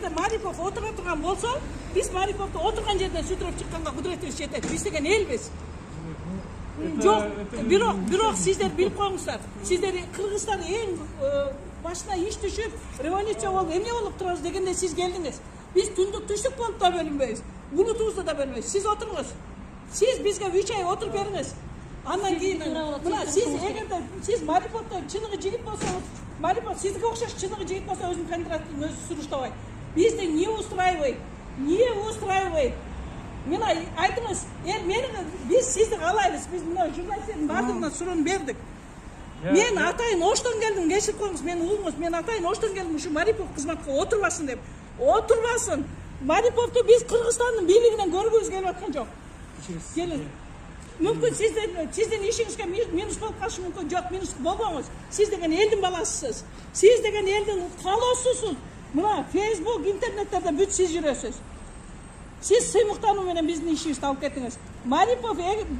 жерде Марипов отура турган болсо, биз Мариповду отурган жерден сүтүрөп чыкканга кудуретибиз жетет. Биз деген элбиз. Жок, бирок сиздер билип коюңуздар. Сиздер кыргызстан эң башына иш түшүп, революция болуп, эмне болуп турабыз дегенде сиз келдиңиз. Биз түндүк түштүк болуп да бөлүнбөйбүз. Булутубузду да бөлүнбөйбүз. Сиз отуруңуз. Сиз бизге 3 ай отуруп бериңиз. Андан кийин мына сиз эгерде сиз Мариповдо чыныгы жигит болсоңуз, Марипов сизге окшош чыныгы жигит болсо өзүнүн кандидатын өзү суруштабайт. Бизди не устраивайт? Не устраивайт? Мына айтыңыз, биз сизди каалайбыз. Биз мына журналисттердин баардыгына суроону бердик. Мен атайын Оштон келдим, кечирип коюңуз, мени угуңуз. Мен атайын Оштон келдим, ушу Марипов кызматка отурбасын деп. Отурбасын. Мариповду биз Кыргызстандын бийлигинен көргүбүз келип аткан жок. Келин. Мүмкүн сиздин ишиңизге минус болуп калышы мүмкүн. Жок, минус болбоңуз. Сиз деген элдин баласысыз. Сиз деген элдин калоосусуз. Мына Facebook, интернеттерде бүт сиз жүрөсүз. Сиз сыймыктануу менен биздин ишибизди алып кеттиңиз. Марипов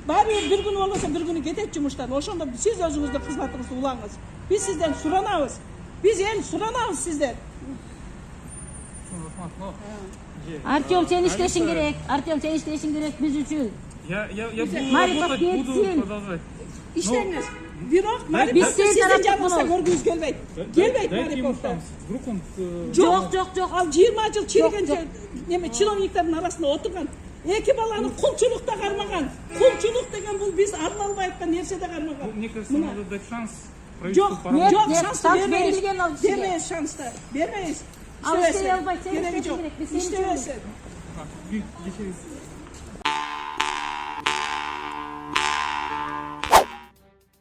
баары бир күнү болбосо бир күнү кетет жумуштан. Ошондо сиз өзүңүздүн кызматыңызды улаңыз. Биз сизден суранабыз. Биз эл суранабыз сизден. Артем, сен иштешиң керек. Артем, сен иштешиң керек биз үчүн. Я буду продолжать. Иштеңиз. Бирок Марипов сиздин жаныңызда көргүбүз келбейт. Келбейт Мариповду. Вдруг он... Жок. Ал 20 жыл чиригенче неме чиновниктердин арасында отурган. Эки баланы кулчулукта кармаган. Кулчулук деген бул биз ала албай аткан нерсе да кармаган. Мне кажется, надо дать шанс. Жок, шанс берилген ал кишиге. Бермейбиз шанста. Бермейбиз. Ал иштей албайт, сен иштешиң керек. Биз сени иштебесин.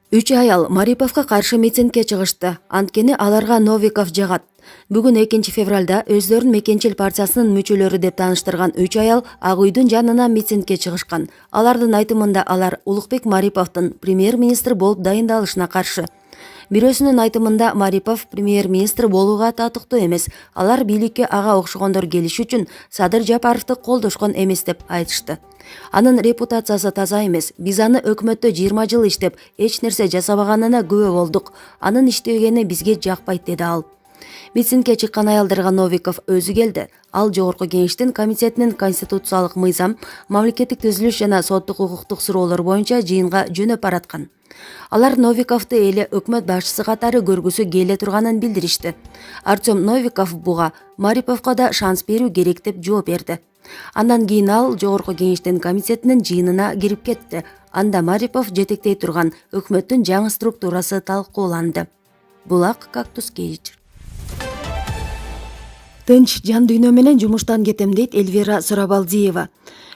Үч аял Мариповго каршы митингге чыгышты. Анткени аларга Новиков жагат. Бүгүн 2 февралда өздөрүн Мекенчил партиясынын мүчөлөрү деп тааныштырган 3 аял Ак үйдүн жанына митингге чыгышкан. Алардын айтымында алар Улукбек Мариповдун премьер-министр болуп дайындалышына каршы. Бирөөсүнүн айтымында Марипов премьер-министр болууга татыктуу эмес. Алар бийликке ага окшогондор келиш үчүн Садыр Жапаровду колдошкон эмес деп айтышты. Анын репутациясы таза эмес. Биз аны өкмөттө 20 жыл иштеп, эч нерсе жасабаганына күбө болдук. Анын иштебегени бизге жакпайт, деди ал. Митингге чыккан аялдарга Новиков өзү келди. Ал Жогорку Кеңештин комитетинин конституциялык мыйзам, мамлекеттик түзүлүш жана соттук укуктук суроолор боюнча жыйынга жөнөп бараткан. Алар Новиковду эле өкмөт башчысы катары көргүсү келе турганын билдиришти. Артем Новиков буга Мариповго да шанс берүү керек деп жооп берди. Андан кийин ал Жогорку Кеңештин комитетинин жыйынына кирип кетти. Анда Марипов жетектей турган өкмөттүн жаңы структурасы талкууланды. Булак Кактус Кейж. Тынч жан дүйнө менен жумуштан кетем дейт Эльвира Сурабалдиева.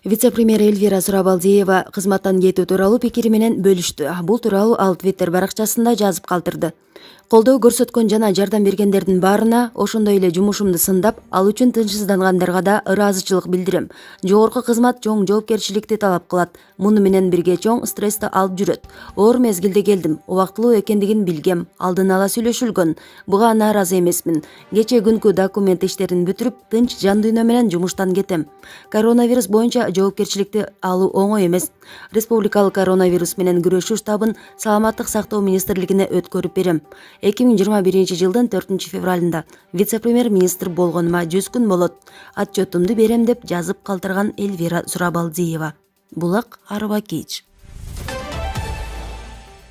Вице-премьер Эльвира Сурабалдиева кызматтан кетүү тууралуу пикири менен бөлүштү. Бул тууралуу ал Твиттер баракчасында жазып калтырды. Колдоо көрсөткөн жана жардам бергендердин баарына, ошондой эле жумушумду сындап, ал үчүн тынчсыздангандарга да ыраазычылык билдирем. Жогорку кызмат чоң жоопкерчиликти талап кылат. Муну менен бирге чоң стрессти алып жүрөт. Оор мезгилде келдим. Убактылуу экендигин билгем. Алдын ала сүйлөшүлгөн. Буга нааразы эмесмин. Кече күнкү документ иштерин бүтүрүп, тынч жан дүйнө менен жумуштан кетем. Коронавирус боюнча жоопкерчиликти алуу оңой эмес. Республикалык коронавирус менен күрөшүү штабын Саламаттык сактоо министрлигине өткөрүп берем. 2021 жылдын 4 февралында вице-премьер-министр болгонума 100 күн болот. Отчетумду берем деп жазып калтырган Эльвира Сурабалдиева. Булак Арба Кейч.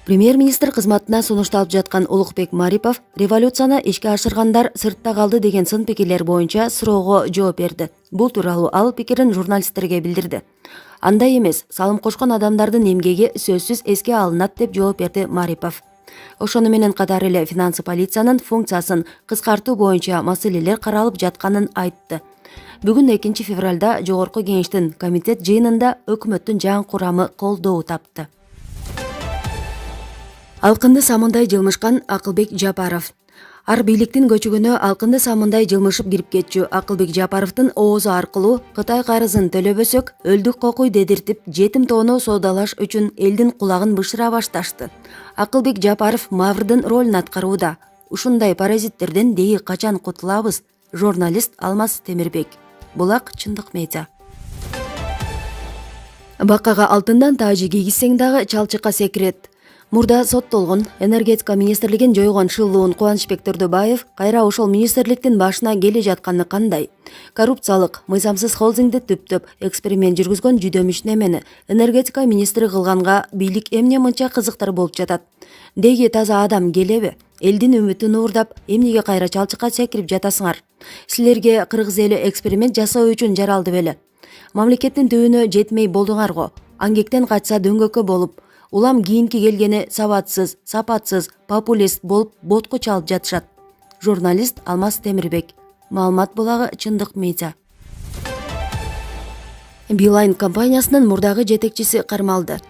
Премьер-министр кызматына сунушталып жаткан Улукбек Марипов революцияны ишке ашыргандар сыртта калды деген сын пикирлер боюнча суроого жооп берди. Бул тууралуу ал пикирин журналисттерге билдирди. Андай эмес, салым кошкон адамдардын эмгеги сөзсүз эске алынат деп жооп берди Марипов. Ошону менен катар эле финансы полициянын функциясын кыскартуу боюнча маселелер каралып жатканын айтты. Бүгүн 2 февралда Жогорку Кеңештин комитет жыйынында өкмөттүн жаңы курамы колдоо тапты. Алкынды самындай жылмышкан Акылбек Жапаров. Ар бийликтин көчүгүнө алкынды самындай жылмышып кирип кетчү Акылбек Жапаровдун оозу аркылуу Кытай карызын төлөбөсөк, өлдүк кокуй дедиртип, жетим тоону соодалаш үчүн элдин кулагын бышыра башташты. Акылбек Жапаров Маврдын ролун аткарууда. Ушундай паразиттерден деги качан кутулабыз? Журналист Алмаз Темирбек. Булак Чындык медиа. Баккага алтындан таажы кийгизсең дагы чалчыкка секирет. Мурда соттолгон энергетика министрлигин жойгон шылуун Кубанычбек Төрдөбаев кайра ошол министрликтин башына келе жатканы кандай? Коррупциялык, мыйзамсыз холдингди түптөп эксперимент жүргүзгөн жүдөмүш немени энергетика министри кылганга бийлик эмне мынча кызыктар болуп жатат? Деги таза адам келеби? Элдин үмүтүн уурдап, эмнеге кайра чалчыкка секирип жатасыңар? Силерге кыргыз эли эксперимент жасоо үчүн жаралды беле? Мамлекеттин түбүнө жетмей болдуңар го. Аңгектен качса дөңгөккө болуп, улам кийинки келгени сабатсыз, сапатсыз, популист болуп ботко чалып жатышат. Журналист Алмаз Темирбек. Маалымат булагы Чындык медиа. Билайн компаниясынын мурдагы жетекчиси кармалды.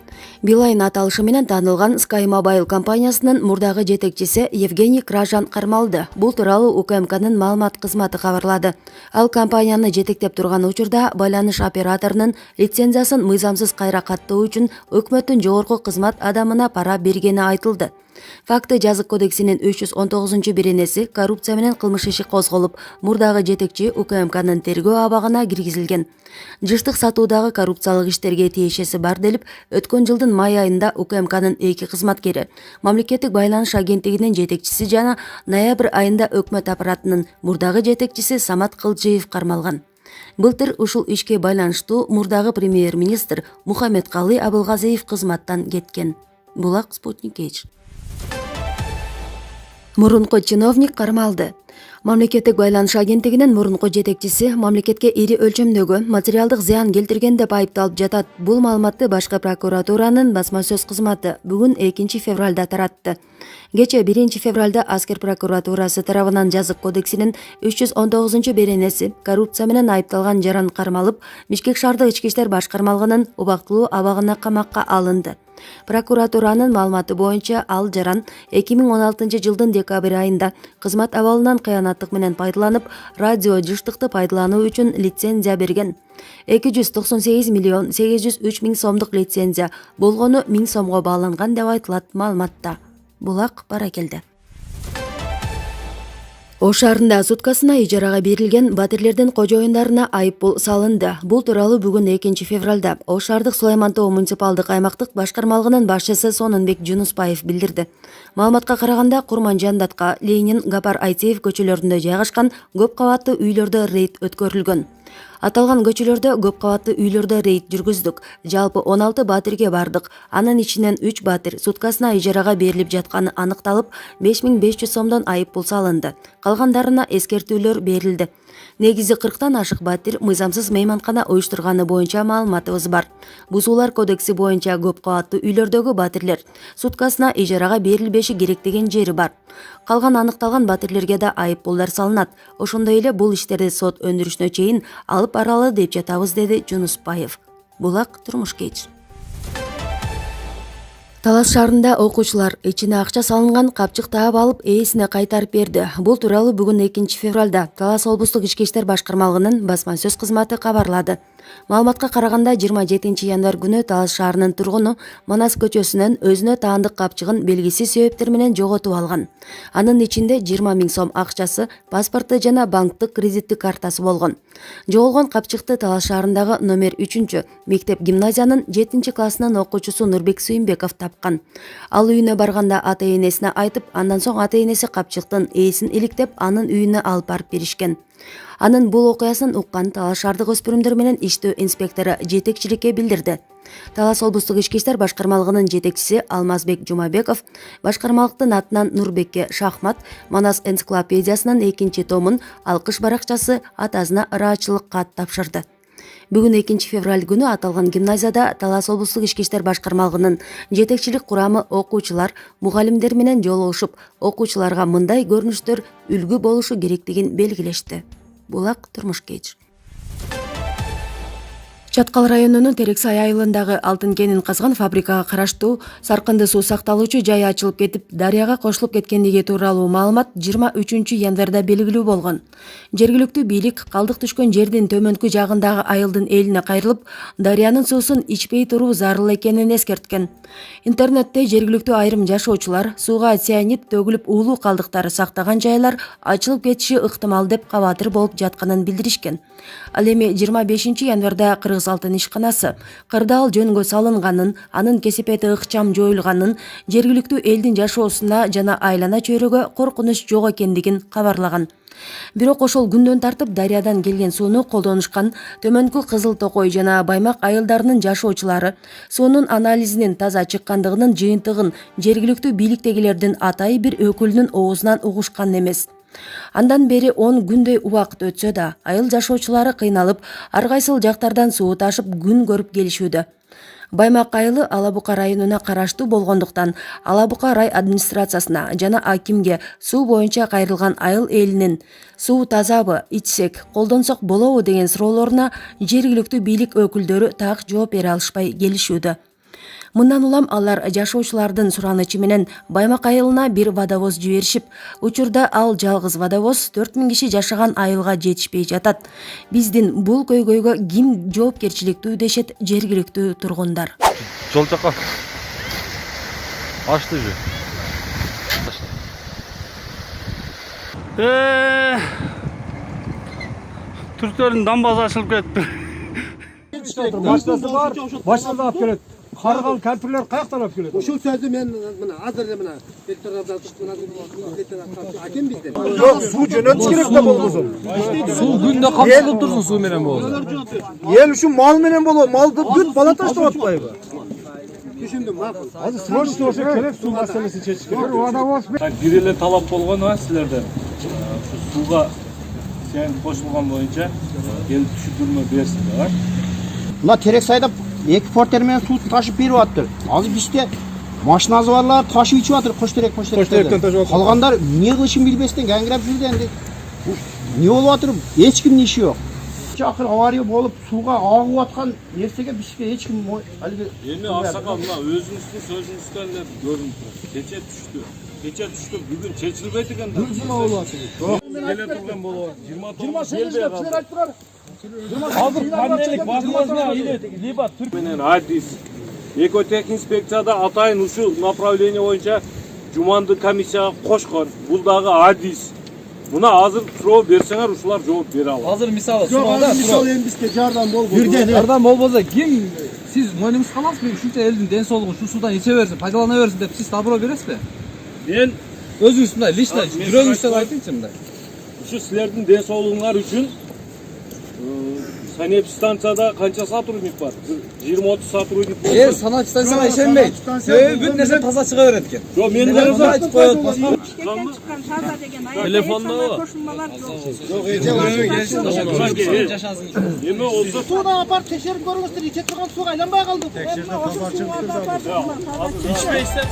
Билайн аталышы менен таанылган Sky Mobile компаниясынын мурдагы жетекчиси Евгений Кражан кармалды. Бул тууралуу УКМКнын маалымат кызматы кабарлады. Ал компанияны жетектеп турган учурда байланыш операторунун лицензиясын мыйзамсыз кайра каттоо үчүн өкмөттүн жогорку кызмат адамына пара бергени айтылды. Факты жазык кодексинин 319-беренеси коррупция менен кылмыш иши козголуп, мурдагы жетекчи УКМКнын тергөө абагына киргизилген. Жыштык сатуудагы коррупциялык иштерге тиешеси бар делип, өткөн жылдын май айында УКМКнын 2 кызматкери, мамлекеттик байланыш агенттигинин жетекчиси жана ноябрь айында өкмөт аппаратынын мурдагы жетекчиси Самат Кылжиев кармалган. Былтыр ушул ишке байланыштуу мурдагы премьер-министр Мухаммедкалый Абылгазиев кызматтан кеткен. Булак Спутник H. Мурунку чиновник кармалды. Мамлекеттик байланыш агенттигинин мурунку жетекчиси мамлекетке ири өлчөмдөгү материалдык зыян келтирген деп айыпталып жатат. Бул маалыматты башкы прокуратуранын басма сөз кызматы бүгүн 2 февралда таратты. Кече 1 февралда Аскер прокуратурасы тарабынан жазык кодексинин 319-беренеси коррупция менен айыпталган жаран кармалып, Бишкек шаардык ички иштер башкармалыгынын убактылуу абагына камакка алынды. Прокуратуранын маалыматы боюнча ал жаран 2016-жылдын декабрь айында кызмат абалынан кыянаттык менен пайдаланып, радио жыштыкты пайдалануу үчүн лицензия берген. 298 миллион 803 миң сомдук лицензия болгону 1000 сомго бааланган деп айтылат маалыматта. Булак Баракелди. Ош шаарында суткасына ижарага берилген батирлердин кожоюндарына айыппул салынды. Бул тууралуу бүгүн 2 февралда Ош шаардык Сулайман Тоо муниципалдык аймактык башкармалыгынын башчысы Сонунбек Жунуспаев билдирди. Маалыматка караганда Курманжан Датка, Ленин, Гапар Айтеев көчөлөрүндө жайгашкан көп кабаттуу үйлөрдө рейд өткөрүлгөн. Аталган көчөлөрдө көп кабаттуу үйлөрдө рейд жүргүздүк. Жалпы 16 батирге бардык. Анын ичинен 3 батир суткасына ижарага берилип жатканы аныкталып, 5500 сомдон айыппул салынды. Калгандарына эскертүүлөр берилди. Негизи 40тан ашык батир мыйзамсыз мейманкана уюштурганы боюнча маалыматыбыз бар. Бузуулар кодекси боюнча көп кабаттуу үйлөрдөгү батирлер суткасына ижарага берилбеши керек деген жери бар. Калган аныкталган батирлерге да айыппулдар салынат. Ошондой эле бул иштерди сот өндүрүшүнө чейин алып баралы деп жатабыз, деди Жунуспаев. Булак Турмуш Кеч. Талас шаарында окуучулар ичине акча салынган капчык таап алып ээсине кайтарып берди. Бул тууралуу бүгүн 2 февралда Талас облустук ички иштер башкармалыгынын басма сөз кызматы кабарлады. Маалыматка караганда 27 январь күнү Талас шаарынын тургуну Манас көчөсүнөн өзүнө таандык капчыгын белгисиз себептер менен жоготуп алган. Анын ичинде 20 000 сом акчасы, паспорту жана банктык кредиттик картасы болгон. Жоголгон капчыкты Талас шаарындагы номер 3 мектеп гимназиянын 7 классынын окуучусу Нурбек Сүйүнбеков тапкан. Ал үйүнө барганда ата-энесине айтып, андан соң ата-энеси капчыктын ээсин иликтеп, анын үйүнө алып барып беришкен. Анын бул окуясын уккан Талас шаардык өспүрүмдөр менен иштөө инспектору жетекчиликке билдирди. Талас облустук ички иштер башкармалыгынын жетекчиси Алмазбек Жумабеков башкармалыктын атынан Нурбекке шахмат Манас энциклопедиясынын 2 томун алкыш баракчасы атасына ыраачылык кат тапшырды. Бүгүн 2 февраль күнү аталган гимназияда Талас облустук ички иштер башкармалыгынын жетекчилик курамы окуучулар, мугалимдер менен жолугушуп, окуучуларга мындай көрүнүштөр үлгү болушу керектигин белгилешти. Булак Турмуш Кеч. Чаткал районунун Терексай айылындагы алтын кенин казган фабрикага караштуу саркынды суу сакталуучу жай ачылып кетип, дарыяга кошулуп кеткендиги тууралуу маалымат 23 январда белгилүү болгон. Жергиликтүү бийлик калдык түшкөн жердин төмөнкү жагындагы айылдын элине кайрылып, дарыянын суусун ичпей туруу зарыл экенин эскерткен. Интернетте жергиликтүү айрым жашоочулар сууга цианид төгүлүп уулуу калдыктары сактаган жайлар ачылып кетиши ыктымал деп кабатыр болуп жатканын билдиришкен. Ал эми 25 январда чыгыс алтын ишканасы кырдаал жөнгө салынганын, анын кесепети ыкчам жоюлганын, жергиликтүү элдин жашоосуна жана айлана чөйрөгө коркунуч жок экендигин кабарлаган. Бирок ошол күндөн тартып дарыядан келген сууну колдонушкан Төмөнкү Кызыл Токой жана Баймак айылдарынын жашоочулары суунун анализинин таза чыккандыгынын жыйынтыгын жергиликтүү бийликтегилердин атайы бир өкүлүнүн оозунан угушкан эмес. Андан бери 10 күндөй убакыт өтсө да, айыл жашоочулары кыйналып, ар кайсыл жактардан суу ташып күн көрүп келишүүдө. Баймак айылы Ала Бука районуна караштуу болгондуктан Ала Бука рай администрациясына жана акимге суу боюнча кайрылган айыл элинин суу тазабы, ичсек, колдонсок болобу деген суроолоруна жергиликтүү бийлик өкүлдөрү так жооп бере алышпай келишүүдө. Мындан улам алар жашоочулардын суранычы менен Баймак айылына бир водовоз жиберишип, учурда ал жалгыз водовоз 4000 киши жашаган айылга жетишпей жатат. Биздин бул көйгөйгө ким жоопкерчиликтүү дешет жергиликтүү тургундар. Жол жака açtı же. Türklerin dambazı açılıp ketti. Машинасы бар, машинада алып келет. Карыган кемпирлер каяктан алып келет? Ушул сөздү мен мына азыр мына аким бизден. Жок, суу жөнөтүш керек да болгосун. Суу күндө камсыздып турсун суу менен болсо. Эл үчүн мал менен болот, малды бүт бала таштап атпайбы? Түшүндүм, макул. Азыр срочно ошо келип суу маселесин чечиш керек. Водовоз бир эле талап болгон а силерден. Сууга сен кошулган боюнча эл түшүндүрмө берсиңер. Мына терек сайдап эки портер менен суу ташып берип атыптыр. Азыр бизде машинасы барлар ташып ичип атыр, Коштөрек. Коштөректен ташып атыр. Калгандар эмне кылышын билбестен гаңгырап жүрдү энди. Эмне болуп атыр? Эч кимдин иши жок. Чакыр авария болуп сууга агып аткан нерсеге бизге эч ким алги эми аксакал мына өзүңүздүн сөзүңүздөн эле көрүнүп турат. Кече түштү, бүгүн чечилбейт экен да. Жума болуп атыр. Келе турган болот. 28 деп силер айтыптыр. Азыр панелик возможно либо түрк менен адис. Экотех инспекцияда атайын ушул направление боюнча жуманды комиссияга кошкон. Бул дагы адис. Мына азыр суроо берсеңер ушулар жооп бере алат. Азыр мисалы суроодо эми бизге жардам болбойт. жардам болбосо ким сиз мойнуңузга аласызбы? Ушунча элдин ден соолугун шу суудан иче берсин, пайдалана берсин деп сиз добро бересизби? Мен Өзүңүз мындай лично жүрөгүңүздөн айтыңызчы мындай. ушу силердин ден соолугуңар үчүн санэпидстанцияда канча сотрудник бар? 20-30 сотрудник болсо. Санэпидстанцияга ишенбейт. Бүт нерсе таза чыга берет экен. Жок, мен айтып коет. телефондо эме болсо Суудан апарып текшерип көрүңүздөр, иче турган сууга айланбай калды. ичпейсиздер.